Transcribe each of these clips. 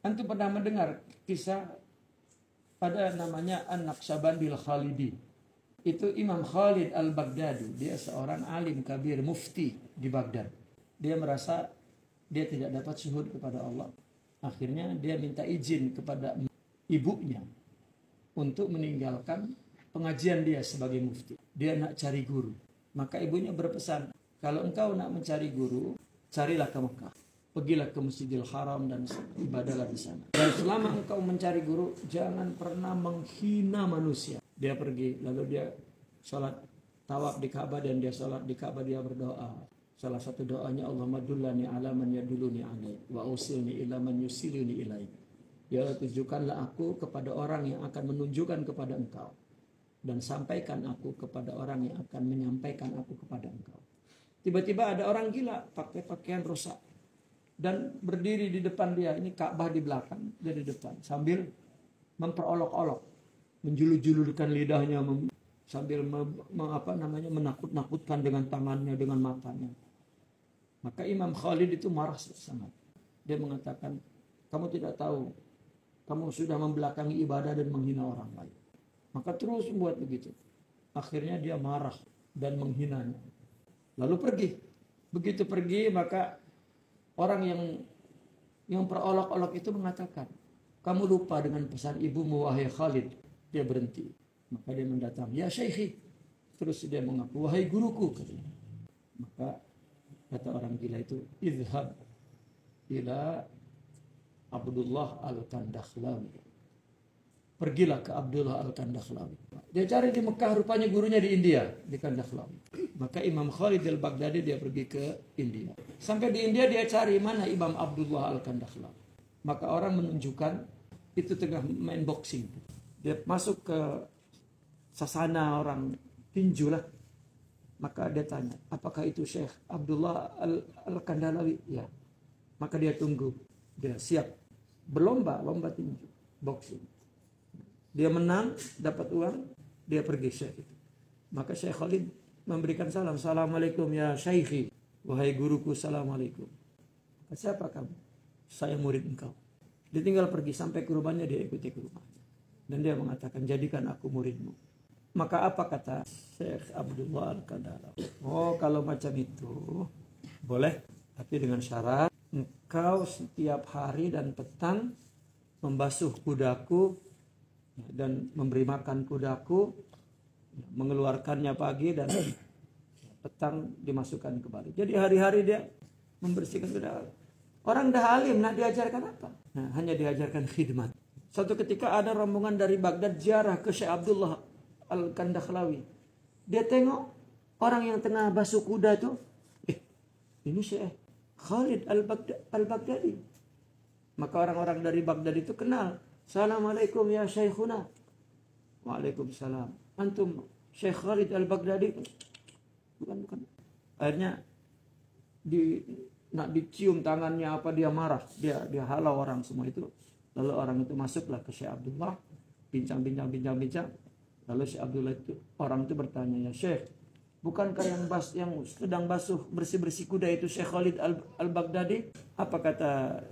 Antum pernah mendengar kisah ada namanya An-Naqsyabandil Khalidi. Itu Imam Khalid al-Baghdadi. Dia seorang alim kabir mufti di Baghdad. Dia merasa dia tidak dapat syuhud kepada Allah. Akhirnya dia minta izin kepada ibunya untuk meninggalkan pengajian dia sebagai mufti. Dia nak cari guru. Maka ibunya berpesan, kalau engkau nak mencari guru, carilah ke Mekah. Pergilah ke Masjidil Haram dan ibadahlah di sana. Dan selama engkau mencari guru, jangan pernah menghina manusia. Dia pergi, lalu dia sholat tawaf di Ka'bah, dan dia sholat di Ka'bah, dia berdoa. Salah satu doanya, Allahumma dullani ala man yaduluni alaik, wa usilni ila man yusiluni ilaik. Ya Allah, tunjukkanlah aku kepada orang yang akan menunjukkan kepada engkau, dan sampaikan aku kepada orang yang akan menyampaikan aku kepada engkau. Tiba-tiba ada orang gila pakai pakaian rusak dan berdiri di depan dia, ini Ka'bah di belakang, dia di depan sambil memperolok-olok, menjulur-julurkan lidahnya sambil menakut-nakutkan dengan tangannya, dengan matanya. Maka Imam Khalid itu marah sangat. Dia mengatakan, kamu tidak tahu, kamu sudah membelakangi ibadah dan menghina orang lain. Maka terus membuat begitu. Akhirnya dia marah dan menghinanya. Lalu pergi. Begitu pergi, maka orang yang perolok-olok itu mengatakan, kamu lupa dengan pesan ibumu wahai Khalid. Dia berhenti. Maka dia mendatang, ya Syekhi. Terus dia mengaku, wahai guruku. Maka kata orang gila itu, idhab ila Abdullah al-Kandakhlawi. Pergilah ke Abdullah al-Kandakhlawi. Dia cari di Mekah, rupanya gurunya di India, di Kandakhlawi. Maka Imam Khalid al-Baghdadi dia pergi ke India. Sampai di India dia cari mana Imam Abdullah al-Kandakhlawi. Maka orang menunjukkan itu tengah main boxing. Dia masuk ke sasana orang tinju lah. Maka dia tanya, apakah itu Syekh Abdullah al-Kandalawi? Ya. Maka dia tunggu. Dia siap berlomba, lomba tinju, boxing. Dia menang, dapat uang, dia pergi Syekh itu. Maka Syekh Khalid memberikan salam. Assalamualaikum ya Syekhi. Wahai guruku, assalamualaikum. Siapa kamu? Saya murid engkau. Dia tinggal pergi sampai ke rumahnya, dia ikuti ke rumahnya. Dan dia mengatakan, jadikan aku muridmu. Maka apa kata Syekh Abdullah al-Kandalawi? Oh, kalau macam itu boleh, tapi dengan syarat engkau setiap hari dan petang membasuh kudaku dan memberi makan kudaku, mengeluarkannya pagi dan petang dimasukkan kembali. Jadi hari-hari dia membersihkan kuda. Orang dah alim, nak diajarkan apa? Nah, hanya diajarkan khidmat. Suatu ketika ada rombongan dari Baghdad ziarah ke Syekh Abdullah al-Kandakhlawi. Dia tengok orang yang tengah basuh kuda itu, ini Syekh Khalid al-Baghdadi. Maka orang-orang dari Baghdad itu kenal. Assalamualaikum ya Syekhuna. Waalaikumsalam. Antum Syekh Khalid al-Baghdadi? Bukan. Akhirnya nak dicium tangannya apa, dia marah. Dia halau orang semua itu. Lalu orang itu masuklah ke Syekh Abdullah, bincang. Lalu Syekh Abdullah itu, orang itu bertanya, ya Syekh, bukankah yang sedang basuh bersih-bersih kuda itu Syekh Khalid al-Baghdadi? Apa kata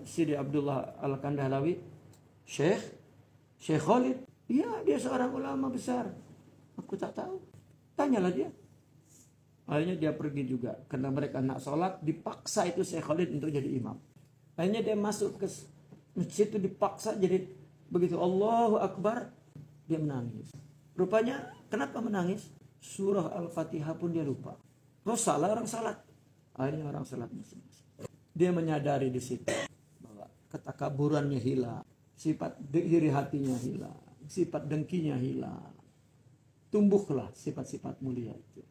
Sidi Abdullah al-Kandalawi? Syekh Khalid? Iya, dia seorang ulama besar. Aku tak tahu. Tanyalah dia. Akhirnya dia pergi juga. Karena mereka nak sholat, dipaksa itu Syekh Khalid untuk jadi imam. Akhirnya dia masuk ke masjid itu, dipaksa jadi begitu. Allahu Akbar, dia menangis. Rupanya kenapa menangis? Surah Al-Fatihah pun dia lupa. Terus salah orang salat. Akhirnya orang salat masing-masing. Dia menyadari di situ bahwa ketakaburannya hilang, sifat iri hatinya hilang, sifat dengkinya hilang. Tumbuhlah sifat-sifat mulia itu.